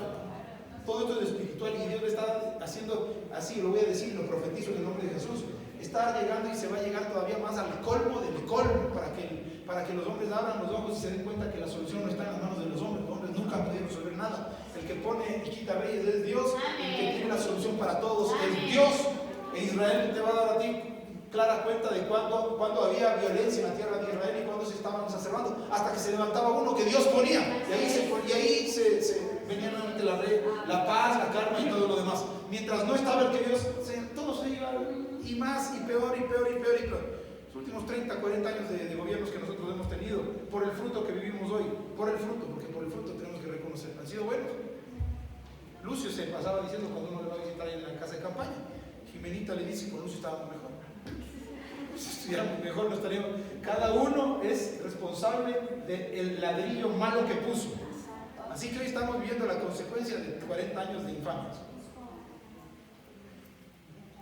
[SPEAKER 2] Todo esto es espiritual y Dios le está haciendo así, lo voy a decir, lo profetizo en el nombre de Jesús. Está llegando y se va a llegar todavía más al colmo del colmo para que los hombres abran los ojos y se den cuenta que la solución no está en las manos de los hombres. Los hombres nunca han podido resolver nada. El que pone y quita reyes es Dios. El que tiene la solución para todos es Dios. E Israel te va a dar a ti clara cuenta de cuando había violencia en la tierra de Israel y cuando se estaban exacerbando, hasta que se levantaba uno que Dios ponía. Y ahí se venía nuevamente la paz, la calma y todo lo demás. Mientras no estaba el que Dios, todo se iba y más y peor y peor y peor y peor. Los últimos 30, 40 años de gobiernos que nosotros hemos tenido, por el fruto que vivimos hoy, por el fruto, porque por el fruto tenemos que reconocer, han sido buenos. Lucio se pasaba diciendo cuando uno le va a visitar ahí en la casa de campaña, Jimenita le dice, con Lucio estábamos mejor. Si estuviéramos mejor, no estaríamos. Cada uno es responsable del ladrillo malo que puso. Así que hoy estamos viviendo la consecuencia de 40 años de infamias.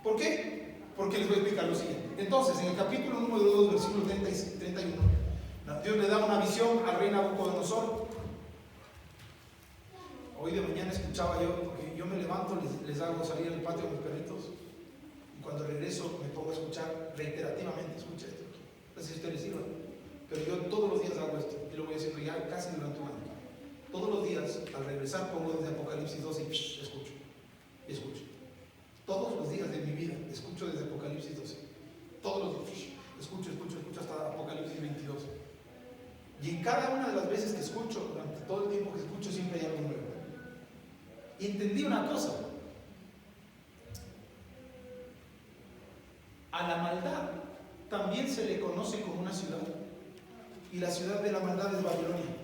[SPEAKER 2] ¿Por qué? Porque les voy a explicar lo siguiente. Entonces, en el capítulo número 2, versículo 30 y 31, Dios le da una visión al rey Nabucodonosor. Hoy de mañana escuchaba yo, porque yo me levanto, les hago salir al patio a mis perritos, y cuando regreso me pongo a escuchar reiterativamente, escucha esto, no sé si a ustedes les sirva, pero yo todos los días hago esto, y lo voy haciendo ya casi durante un año. Todos los días, al regresar, pongo desde Apocalipsis 12 y escucho, y escucho. Todos los días de mi vida escucho desde Apocalipsis 12. Todos los días escucho hasta Apocalipsis 22. Y en cada una de las veces que escucho, durante todo el tiempo que escucho, siempre hay algo nuevo. Y entendí una cosa. A la maldad también se le conoce como una ciudad. Y la ciudad de la maldad es Babilonia.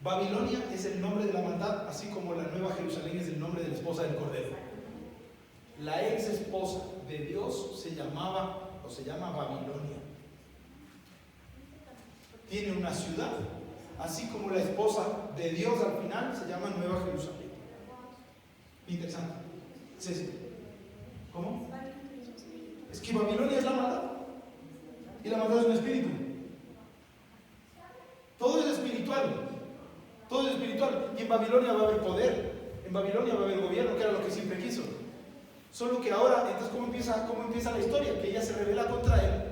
[SPEAKER 2] Babilonia es el nombre de la maldad, así como la Nueva Jerusalén es el nombre de la esposa del Cordero. La ex esposa de Dios se llama Babilonia. Tiene una ciudad, así como la esposa de Dios al final se llama Nueva Jerusalén. Interesante. Sí. ¿Cómo? Es que Babilonia es la maldad. Y la maldad es un espíritu. Todo es espiritual. Todo es espiritual. Y en Babilonia va a haber poder. En Babilonia va a haber gobierno, que era lo que siempre quiso. Solo que ahora, entonces, ¿cómo empieza la historia? Que ella se rebela contra él.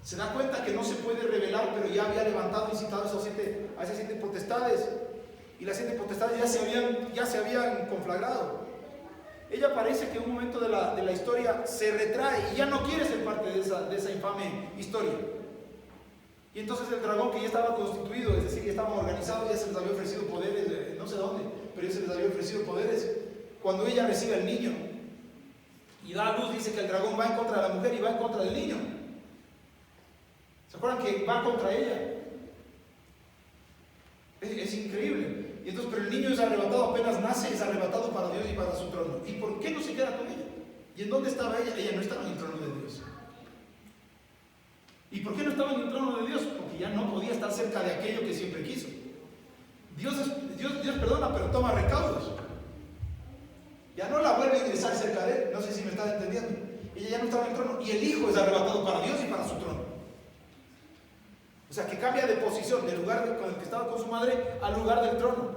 [SPEAKER 2] Se da cuenta que no se puede rebelar, pero ya había levantado, incitado a esas 7 potestades. Y las 7 potestades ya se habían conflagrado. Ella parece que en un momento de la historia se retrae y ya no quiere ser parte de esa infame historia. Y entonces el dragón, que ya estaba constituido, es decir, ya estaba organizado, ya se les había ofrecido poderes, no sé dónde, pero ya se les había ofrecido poderes. Cuando ella recibe al niño y da a luz, dice que el dragón va en contra de la mujer y va en contra del niño. ¿Se acuerdan que va contra ella? Es increíble. Y entonces, pero el niño es arrebatado, apenas nace, es arrebatado para Dios y para su trono. ¿Y por qué no se queda con ella? ¿Y en dónde estaba ella? Ella no estaba en el trono de Dios. ¿Y por qué no estaba en el trono de Dios? Porque ya no podía estar cerca de aquello que siempre quiso. Dios perdona, pero toma recaudos. Ya no la vuelve a ingresar cerca de él. No sé si me estás entendiendo. Ella ya no estaba en el trono y el hijo es arrebatado para Dios y para su trono. O sea, que cambia de posición, del lugar con el que estaba con su madre al lugar del trono.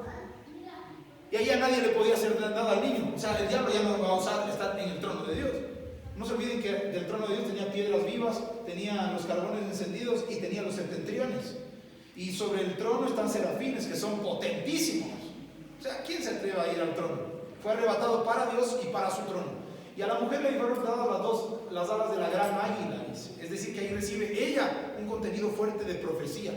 [SPEAKER 2] Y ahí a nadie le podía hacer nada al niño. O sea, el diablo ya no va a osar estar en el trono de Dios. No se olviden que del trono de Dios tenía piedras vivas, tenía los carbones encendidos y tenía los septentriones. Y sobre el trono están serafines, que son potentísimos. O sea, ¿quién se atreve a ir al trono? Fue arrebatado para Dios y para su trono. Y a la mujer le fueron dadas las alas de la gran águila, dice. Es decir, que ahí recibe ella un contenido fuerte de profecía.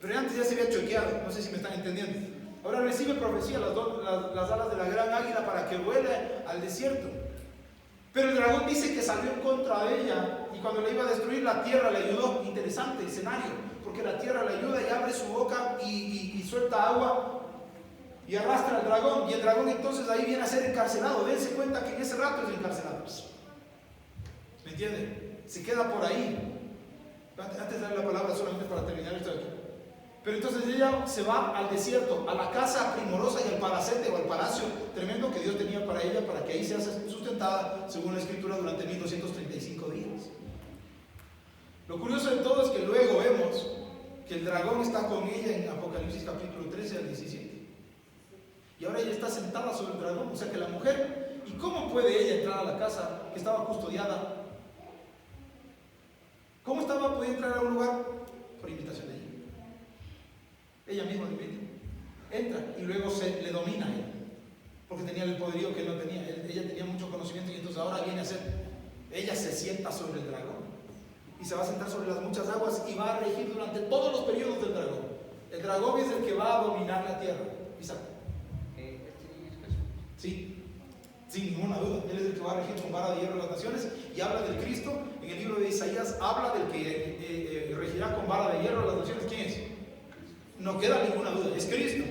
[SPEAKER 2] Pero antes ya se había choqueado, no sé si me están entendiendo. Ahora recibe profecía, las alas de la gran águila, para que vuele al desierto. Pero el dragón dice que salió en contra de ella, y cuando le iba a destruir, la tierra le ayudó. Interesante escenario, porque la tierra le ayuda y abre su boca y suelta agua y arrastra al dragón, y el dragón entonces ahí viene a ser encarcelado. Dense cuenta que en ese rato es encarcelado. ¿Me entienden? Se queda por ahí. Antes de darle la palabra, solamente para terminar esto de aquí. Pero entonces ella se va al desierto, a la casa primorosa y al palacete o al palacio tremendo que Dios tenía para ella, para que ahí sea sustentada, según la escritura, durante 1235 días. Lo curioso de todo es que luego vemos que el dragón está con ella en Apocalipsis capítulo 13 al 17. Y ahora ella está sentada sobre el dragón, o sea que la mujer, ¿y cómo puede ella entrar a la casa que estaba custodiada? ¿Cómo podía entrar a un lugar? Por invitación de ella. Ella misma lo invita. Entra y luego le domina a ella, porque tenía el poderío que él no tenía. Ella tenía mucho conocimiento y entonces ahora viene a ser, ella se sienta sobre el dragón y se va a sentar sobre las muchas aguas y va a regir durante todos los periodos del dragón. El dragón es el que va a dominar la tierra. Isaac.
[SPEAKER 3] Este niño es Jesús.
[SPEAKER 2] Sí. sin ninguna duda. Él es el que va a regir con vara de hierro las naciones, y habla del Cristo. En el libro de Isaías habla del que regirá con vara de hierro las naciones. ¿Quién es? No queda ninguna duda, es Cristo.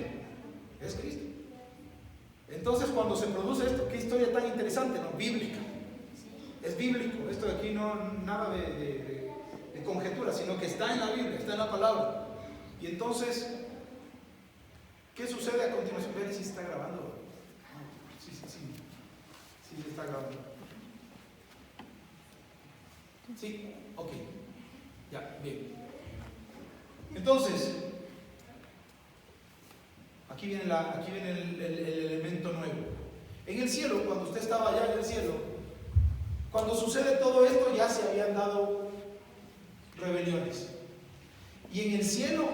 [SPEAKER 2] Es Cristo. Entonces, cuando se produce esto, qué historia tan interesante, ¿no? Bíblica. Es bíblico. Esto de aquí no nada de conjetura, sino que está en la Biblia, está en la palabra. Y entonces, ¿qué sucede a continuación? Vean si está grabando. Sí, está grabando. Sí, ok. Ya, bien. Entonces, aquí viene el elemento nuevo. En el cielo, cuando usted estaba allá en el cielo, cuando sucede todo esto, ya se habían dado rebeliones. Y en el cielo,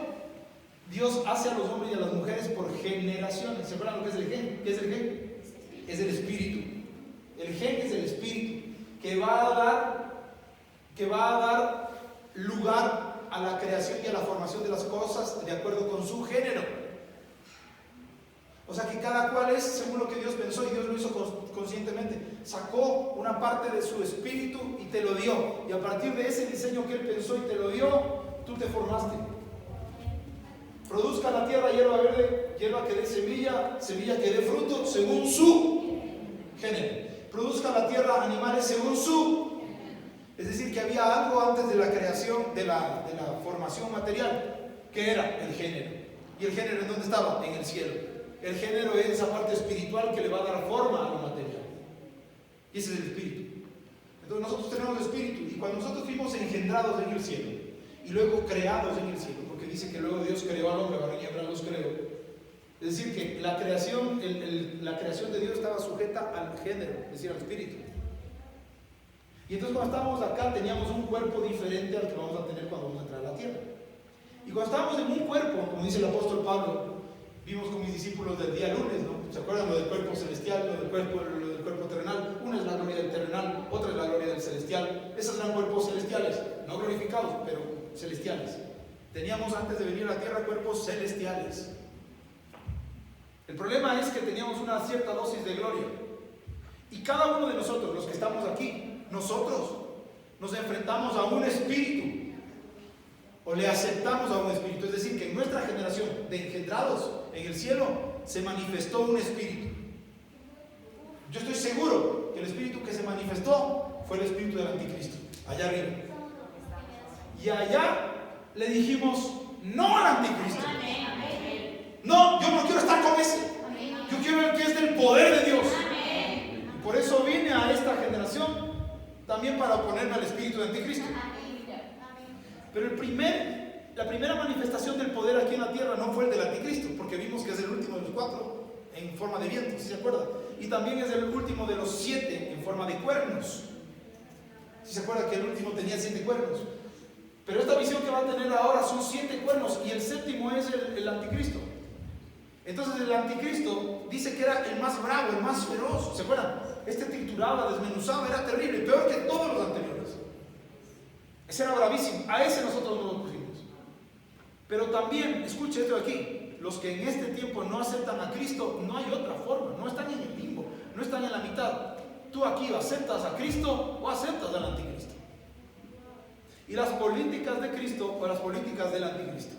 [SPEAKER 2] Dios hace a los hombres y a las mujeres por generaciones. ¿Se acuerdan lo que es el gen? ¿Qué es el gen? Es el espíritu. El gen es el espíritu que va a dar lugar a la creación y a la formación de las cosas de acuerdo con su género. O sea que cada cual es según lo que Dios pensó, y Dios lo hizo conscientemente. Sacó una parte de su espíritu y te lo dio. Y a partir de ese diseño que Él pensó y te lo dio, tú te formaste. Produzca la tierra hierba verde, hierba que dé semilla, semilla que dé fruto según su género. Produzca la tierra animales según su. Es decir, que había algo antes de la creación, de la formación material, que era el género. ¿Y el género en dónde estaba? En el cielo. El género es esa parte espiritual que le va a dar forma a lo material. Y ese es el espíritu. Entonces nosotros tenemos el espíritu, y cuando nosotros fuimos engendrados en el cielo y luego creados en el cielo, porque dice que luego Dios creó al hombre, varón y hembra los creó. Es decir, que la creación de Dios estaba sujeta al género, es decir, al espíritu. Y entonces cuando estábamos acá teníamos un cuerpo diferente al que vamos a tener cuando vamos a entrar a la tierra. Y cuando estábamos en un cuerpo, como dice el apóstol Pablo, vimos con mis discípulos del día lunes, ¿no? ¿Se acuerdan lo del cuerpo celestial, lo del cuerpo terrenal? Una es la gloria del terrenal, otra es la gloria del celestial. Esos eran cuerpos celestiales, no glorificados, pero celestiales. Teníamos antes de venir a la tierra cuerpos celestiales. El problema es que teníamos una cierta dosis de gloria. Y cada uno de nosotros, los que estamos aquí, nosotros nos enfrentamos a un espíritu, o le aceptamos a un espíritu. Es decir, que en nuestra generación de engendrados en el cielo se manifestó un espíritu. Yo estoy seguro que el espíritu que se manifestó fue el espíritu del anticristo, allá arriba. Y allá le dijimos no al anticristo. No, yo no quiero estar con ese. Yo quiero el que es del poder de Dios. Y por eso vine a esta generación también para oponerme al espíritu de anticristo. Pero la primera manifestación del poder aquí en la tierra no fue el del anticristo, porque vimos que es el último de los 4 en forma de viento, ¿sí se acuerdan? Y también es el último de los 7 en forma de cuernos. ¿Sí se acuerdan que el último tenía 7 cuernos? Pero esta visión que va a tener ahora son 7 cuernos, y el séptimo es el anticristo. Entonces el anticristo dice que era el más bravo, el más feroz. ¿Se acuerdan? Este trituraba, desmenuzaba, era terrible, peor que todos los anteriores. Ese era bravísimo, a ese nosotros no lo pusimos. Pero también, escuche esto de aquí, los que en este tiempo no aceptan a Cristo, no hay otra forma, no están en el limbo, no están en la mitad. Tú aquí o aceptas a Cristo o aceptas al anticristo. Y las políticas de Cristo o las políticas del anticristo.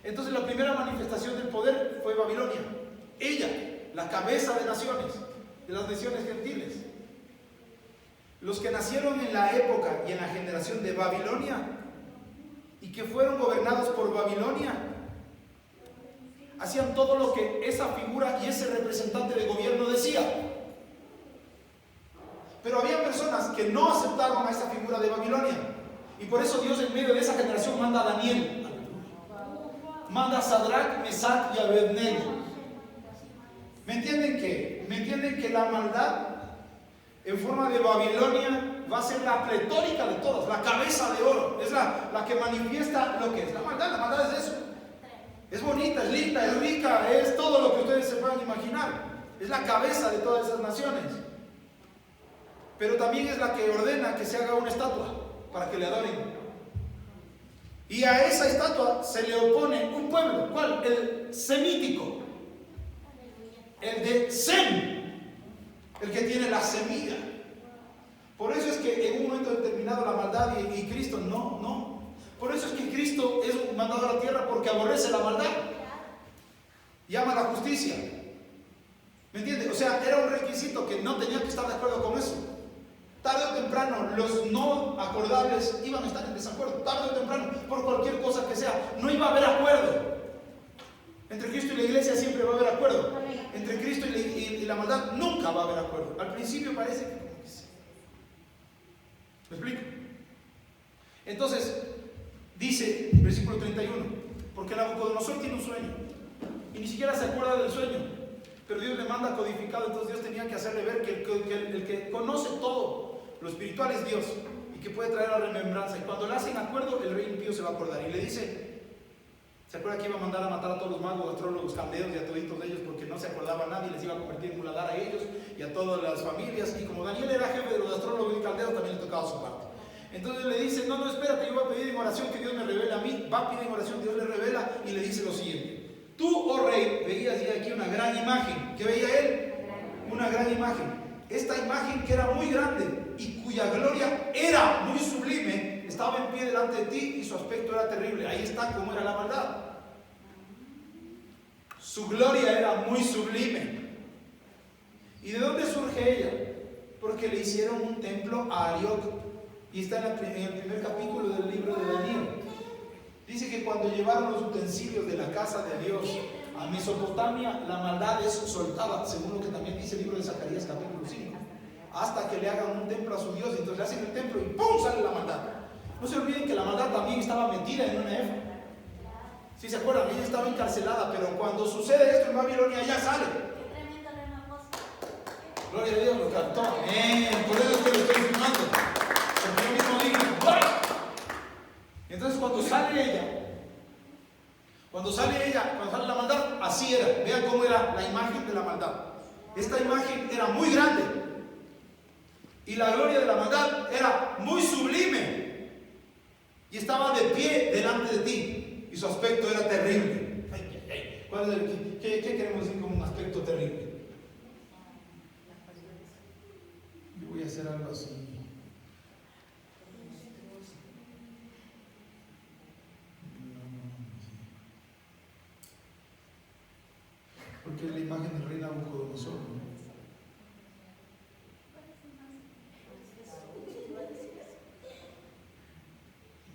[SPEAKER 2] Entonces la primera manifestación del poder fue Babilonia. Ella, la cabeza de naciones, de las naciones gentiles. Los que nacieron en la época y en la generación de Babilonia y que fueron gobernados por Babilonia, hacían todo lo que esa figura y ese representante de gobierno decía. Pero había personas que no aceptaron a esa figura de Babilonia, y por eso Dios en medio de esa generación manda a Daniel, manda a Sadrach, Mesach y Abednego. ¿Me entienden qué? ¿Me entienden que la maldad en forma de Babilonia va a ser la pletórica de todas, la cabeza de oro? Es la que manifiesta lo que es la maldad. La maldad es eso. Es bonita, es linda, es rica, es todo lo que ustedes se puedan imaginar. Es la cabeza de todas esas naciones. Pero también es la que ordena que se haga una estatua para que le adoren. Y a esa estatua se le opone un pueblo. ¿Cuál? El semítico. El de Sem. el que tiene la semilla. Por eso es que en un momento determinado la maldad y Cristo no. Por eso es que Cristo es un mandado a la tierra, porque aborrece la maldad y ama la justicia. ¿Me entiendes? O sea, era un requisito que no tenía que estar de acuerdo con eso. Tarde o temprano los no acordables iban a estar en desacuerdo. Tarde o temprano, por cualquier cosa que sea, no iba a haber acuerdo. Entre Cristo y la iglesia siempre va a haber acuerdo. Entre Cristo y la maldad nunca va a haber acuerdo. Al principio parece que como que sí. ¿Me explico? Entonces, dice el versículo 31, porque Nabucodonosor tiene un sueño y ni siquiera se acuerda del sueño, pero Dios le manda codificado. Entonces Dios tenía que hacerle ver que el que conoce todo lo espiritual es Dios y que puede traer a la remembranza. Y cuando le hacen acuerdo, el rey impío se va a acordar y le dice, ¿se acuerda que iba a mandar a matar a todos los magos, astrólogos, caldeos y a toditos de ellos porque no se acordaba nadie, les iba a convertir en muladar a ellos y a todas las familias? Y como Daniel era jefe de los astrólogos y caldeos, también le tocaba su parte. Entonces le dice, no, espérate, yo voy a pedir en oración que Dios me revele a mí. Va a pedir en oración, Dios le revela y le dice lo siguiente: tú, oh rey, veías ya aquí una gran imagen. ¿Qué veía él? Una gran imagen. Esta imagen, que era muy grande y cuya gloria era muy sublime, estaba en pie delante de ti y su aspecto era terrible. Ahí está cómo era la maldad. Su gloria era muy sublime. ¿Y de dónde surge ella? Porque le hicieron un templo a Arioc. Y está en el primer capítulo del libro de Daniel. Dice que cuando llevaron los utensilios de la casa de Dios a Mesopotamia, la maldad es soltada, según lo que también dice el libro de Zacarías capítulo 5, hasta que le hagan un templo a su Dios. Entonces le hacen el templo y ¡pum! Sale la maldad. No se olviden que la maldad también estaba metida en una efa. Si se acuerdan, ella estaba encarcelada, pero cuando sucede esto en Babilonia, ella sale. Gloria a Dios, lo cantó. Por eso es que lo estoy filmando. Yo mismo digo, entonces cuando sale la maldad, así era. Vean cómo era la imagen de la maldad. Esta imagen era muy grande y la gloria de la maldad era muy sublime y estaba de pie delante de ti y su aspecto era terrible. ¿Qué queremos decir como un aspecto terrible? Yo voy a hacer algo así. Porque es la imagen del rey Nabucodonosor, ¿no?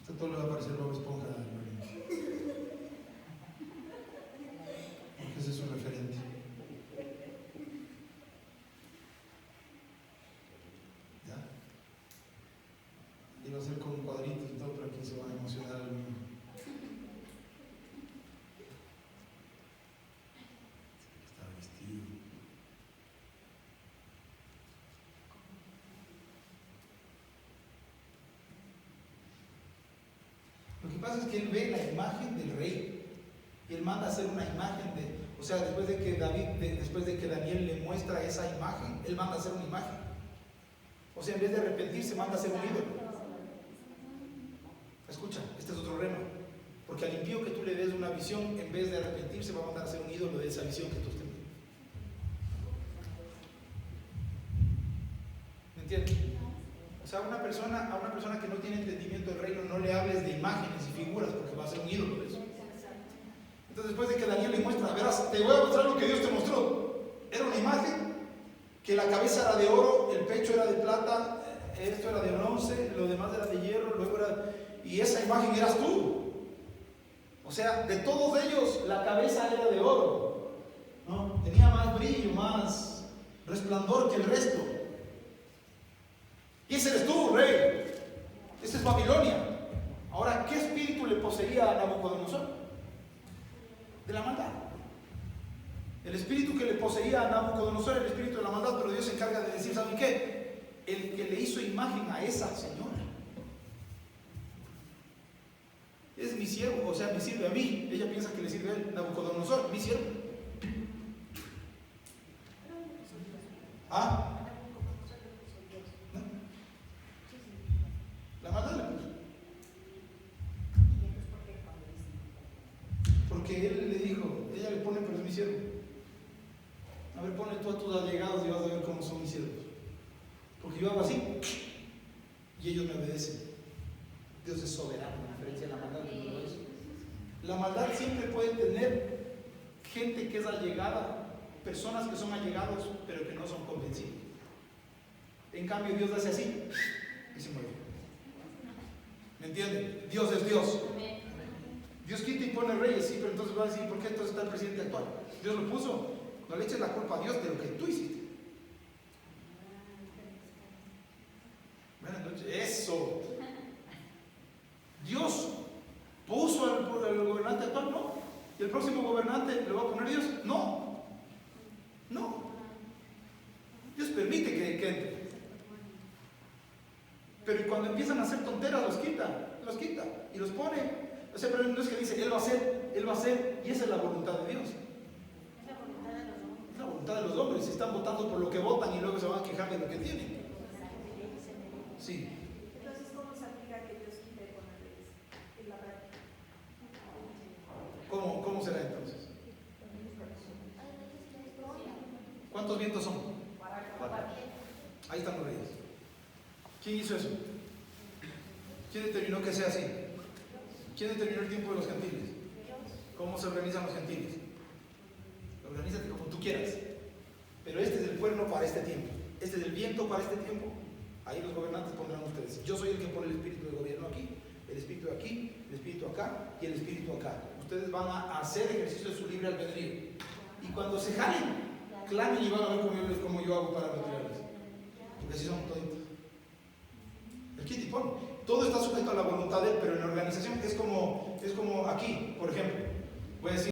[SPEAKER 2] Esto todo le va a parecer Bob Esponja, porque ese es su referente. ¿Ya? Iba a ser con cuadritos y todo, pero aquí se va a emocionar alguno. Lo que pasa es que él ve la imagen del rey y él manda a hacer una imagen después de que Daniel le muestra esa imagen, él manda a hacer una imagen. O sea, en vez de arrepentirse, manda a hacer un ídolo. Escucha, este es otro rema. Porque al impío que tú le des una visión, en vez de arrepentirse, va a mandar a hacer un ídolo de esa visión que tú estés viendo. ¿Me entiendes? O sea, a una persona que no tiene entendimiento del reino, no le hables de imágenes y figuras, porque va a ser un ídolo de eso. Entonces, después de que Daniel le muestra, verás, te voy a mostrar lo que Dios te mostró. Era una imagen que la cabeza era de oro, el pecho era de plata, esto era de bronce, lo demás era de hierro, y esa imagen eras tú. O sea, de todos ellos, la cabeza era de oro, ¿no? Tenía más brillo, más resplandor que el resto. Y ese eres tú, rey. Esa es Babilonia. Ahora, ¿qué espíritu le poseía a Nabucodonosor? De la maldad. El espíritu que le poseía a Nabucodonosor era el espíritu de la maldad, pero Dios se encarga de decir, ¿saben qué? El que le hizo imagen a esa señora es mi siervo, o sea, me sirve a mí. Ella piensa que le sirve a él, Nabucodonosor, mi siervo. ¿Ah? La maldad le puso. Porque él le dijo, ella le pone, pero es mi siervo. A ver, ponle tú a tus allegados y vas a ver cómo son mis siervos. Porque yo hago así y ellos me obedecen. Dios es soberano, a diferencia de la maldad que no lo es. La maldad siempre puede tener gente que es allegada, personas que son allegados, pero que no son convencidos. En cambio, Dios hace así y se mueve. ¿Me entienden? Dios es Dios. Dios quita y pone reyes, sí, pero entonces va a decir, ¿por qué entonces está el presidente actual? Dios lo puso. No le eches la culpa a Dios de lo que tú hiciste. Buenas noches. Eso. Dios puso al gobernante actual, no. ¿Y el próximo gobernante le va a poner Dios? No. No. Dios permite que entre. Pero cuando empiezan a hacer tonteras, los quita y los pone. O sea, pero no es que dice, Él va a hacer, y esa es la voluntad de Dios. Es la voluntad de los hombres. Si están votando por lo que votan y luego se van a quejar de lo que tienen. Sí.
[SPEAKER 4] Entonces, ¿cómo se aplica que Dios quite con las leyes en la práctica?
[SPEAKER 2] ¿Cómo será entonces? ¿Cuántos vientos son? 4. Ahí están los reyes. ¿Quién hizo eso? ¿Quién determinó que sea así? ¿Quién determinó el tiempo de los gentiles? ¿Cómo se organizan los gentiles? Organízate como tú quieras. Pero este es el pueblo para este tiempo. Este es el viento para este tiempo. Ahí los gobernantes pondrán ustedes. Yo soy el que pone el espíritu de gobierno aquí, el espíritu aquí, el espíritu acá y el espíritu acá. Ustedes van a hacer ejercicio de su libre albedrío. Y cuando se jalen, clamen y van a ver cómo yo hago para retirarles. Porque así son toditos. El quita y pone. Todo está sujeto a la voluntad de Él, pero en la organización es como aquí, por ejemplo. Voy a decir